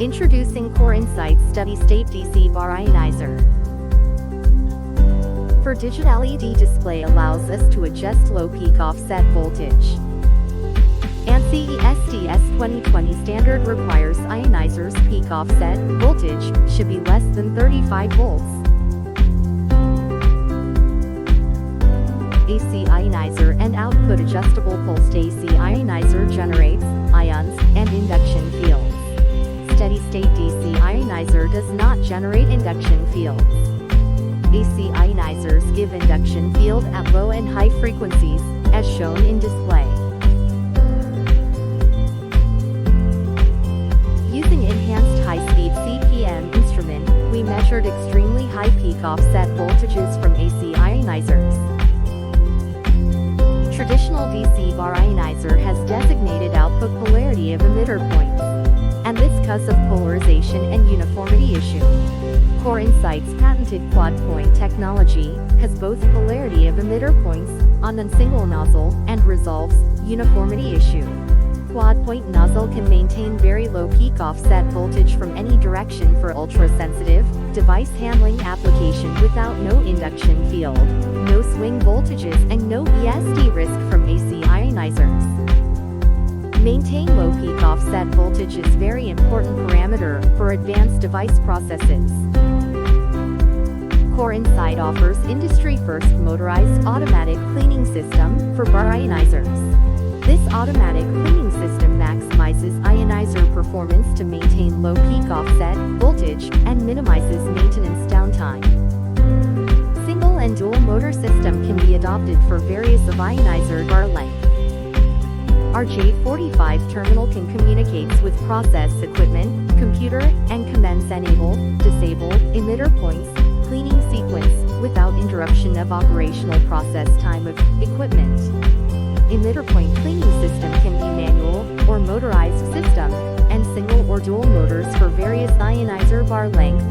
Introducing QuadPoint Steady-State DC Bar Ionizer. For digital LED display allows us to adjust low peak offset voltage. ANSI SDS 2020 standard requires ionizers peak offset voltage should be less than 35 volts. AC ionizer and output adjustable pulsed AC ionizer generates ions and induction fields. Steady-state DC ionizer does not generate induction fields. AC ionizers give induction field at low and high frequencies, as shown in display. Using enhanced high-speed CPM instrument, we measured extremely high peak offset voltages from AC ionizers. Traditional DC bar ionizer has designated output polarity of emitter points, and this cause of polarization and uniformity issue. QuadPoint's patented QuadPoint technology has both polarity of emitter points on a single nozzle and resolves uniformity issue. QuadPoint nozzle can maintain very low peak offset voltage from any direction for ultra-sensitive device handling application without no induction field, no swing voltages and no ESD risk from AC ionizers. Maintain low peak offset voltage is very important parameter for advanced device processes. QuadPoint offers industry-first motorized automatic cleaning system for bar ionizers. This automatic cleaning system maximizes ionizer performance to maintain low peak offset voltage and minimizes maintenance downtime. Single and dual motor system can be adopted for various of ionizer bar length. Our J45 terminal can communicate with process equipment, computer, and commence enable, disable, emitter points, cleaning sequence, without interruption of operational process time of equipment. Emitter point cleaning system can be manual or motorized system, and single or dual motors for various ionizer bar length.